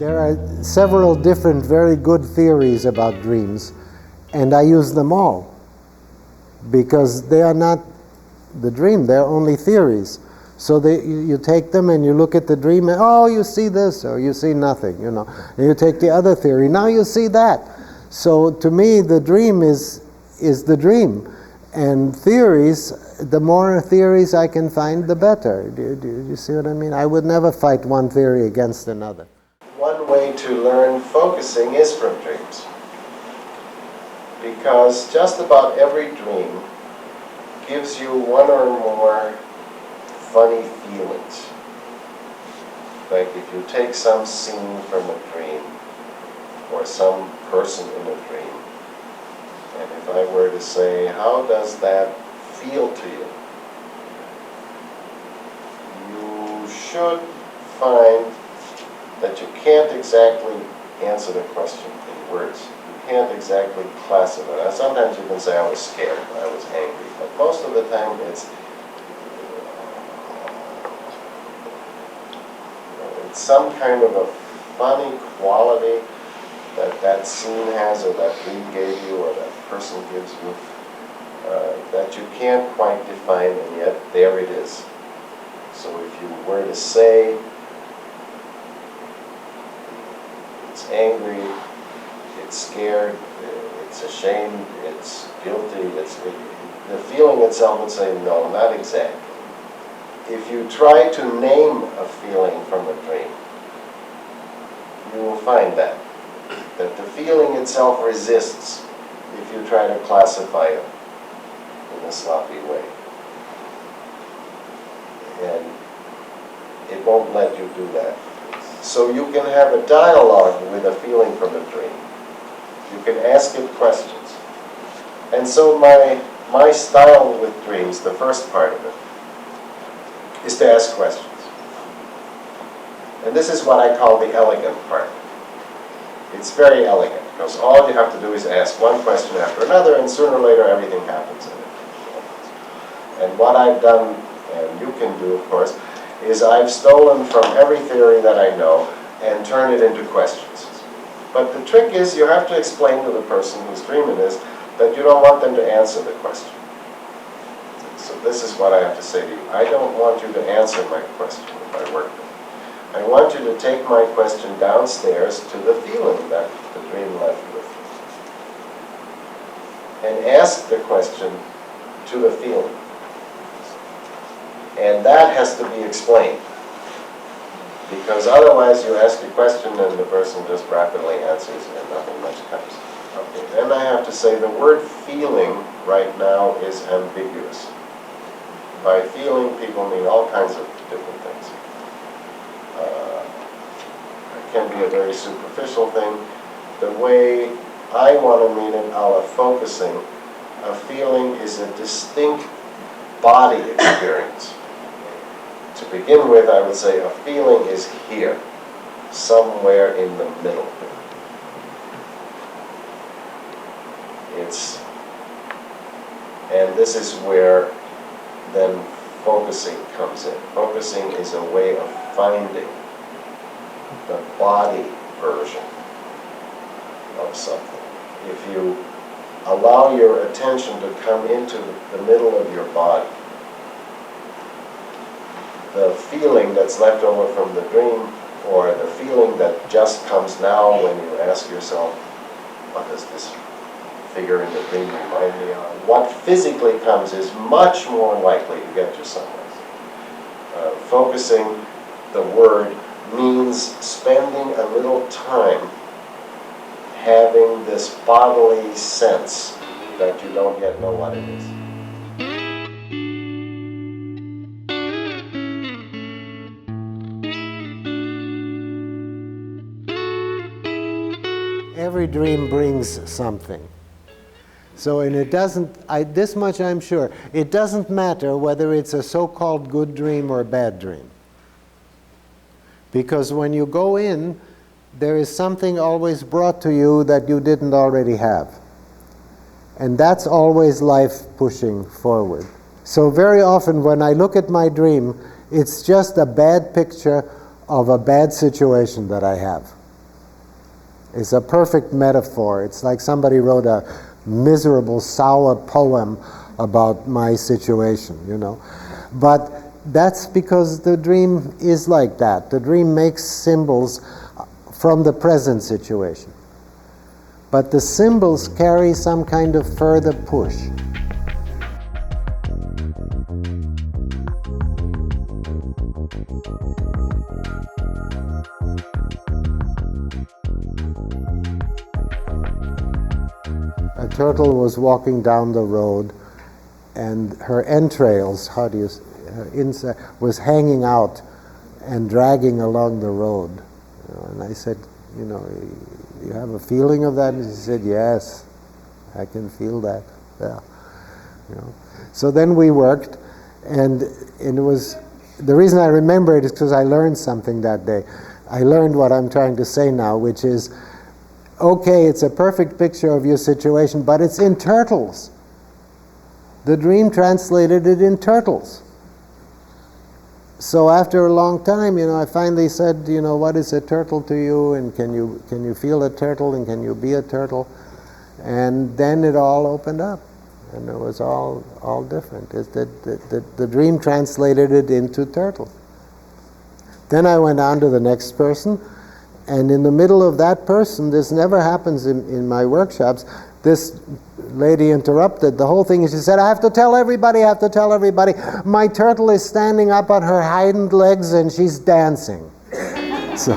There are several different very good theories about dreams, and I use them all because they are not the dream, they're only theories. So you take them and you look at the dream and, oh, you see this, or you see nothing, you know. And you take the other theory, now you see that. So to me, the dream is the dream. And theories, the more theories I can find, the better. Do you see what I mean? I would never fight one theory against another. One way to learn focusing is from dreams. Because just about every dream gives you one or more funny feelings. Like if you take some scene from a dream, or some person in a dream, and if I were to say, how does that feel to you? You should find that you can't exactly answer the question in words. You can't exactly classify it. Sometimes you can say, I was scared, I was angry, but most of the time it's some kind of a funny quality that scene has, or that dream gave you, or that person gives you, that you can't quite define, and yet there it is. So if you were to say it's angry, it's scared, it's ashamed, it's guilty, the feeling itself would say, no, not exactly. If you try to name a feeling from a dream, you will find that the feeling itself resists if you try to classify it in a sloppy way. And it won't let you do that. So you can have a dialogue with a feeling from a dream. You can ask it questions. And so my style with dreams, the first part of it, is to ask questions. And this is what I call the elegant part. It's very elegant, because all you have to do is ask one question after another, and sooner or later everything happens in it. And what I've done, and you can do, of course, is I've stolen from every theory that I know and turned it into questions. But the trick is you have to explain to the person whose dream it is that you don't want them to answer the question. So this is what I have to say to you. I don't want you to answer my question if I work with you. I want you to take my question downstairs to the feeling that the dream left with you. And ask the question to the feeling. And that has to be explained. Because otherwise you ask a question and the person just rapidly answers and nothing much comes. Okay. Then I have to say the word feeling right now is ambiguous. By feeling, people mean all kinds of different things. It can be a very superficial thing. The way I want to mean it, a la focusing, a feeling is a distinct body experience. To begin with, I would say a feeling is here, somewhere in the middle. And this is where then focusing comes in. Focusing is a way of finding the body version of something. If you allow your attention to come into the middle of your body, the feeling that's left over from the dream, or the feeling that just comes now when you ask yourself, what does this figure in the dream remind me of? What physically comes is much more likely to get you somewhere. Focusing, the word, means spending a little time having this bodily sense that you don't yet know what it is. Every dream brings something. So, and it doesn't, this much I'm sure, it doesn't matter whether it's a so-called good dream or a bad dream. Because when you go in, there is something always brought to you that you didn't already have. And that's always life pushing forward. So very often when I look at my dream, it's just a bad picture of a bad situation that I have. It's a perfect metaphor. It's like somebody wrote a miserable, sour poem about my situation, you know. But that's because the dream is like that. The dream makes symbols from the present situation. But the symbols carry some kind of further push. A turtle was walking down the road, and her entrails, her inside, was hanging out and dragging along the road. You know, and I said, you know, you have a feeling of that? And she said, yes, I can feel that. Yeah. You know. So then we worked, and it was, the reason I remember it is because I learned something that day. I learned what I'm trying to say now, which is, okay, it's a perfect picture of your situation, but it's in turtles. The dream translated it in turtles. So after a long time, you know, I finally said, you know, what is a turtle to you? And can you feel a turtle? And can you be a turtle? And then it all opened up, and it was all different. The dream translated it into turtle. Then I went on to the next person, and in the middle of that person, this never happens in my workshops, this lady interrupted the whole thing, and she said, I have to tell everybody, my turtle is standing up on her hind legs and she's dancing. So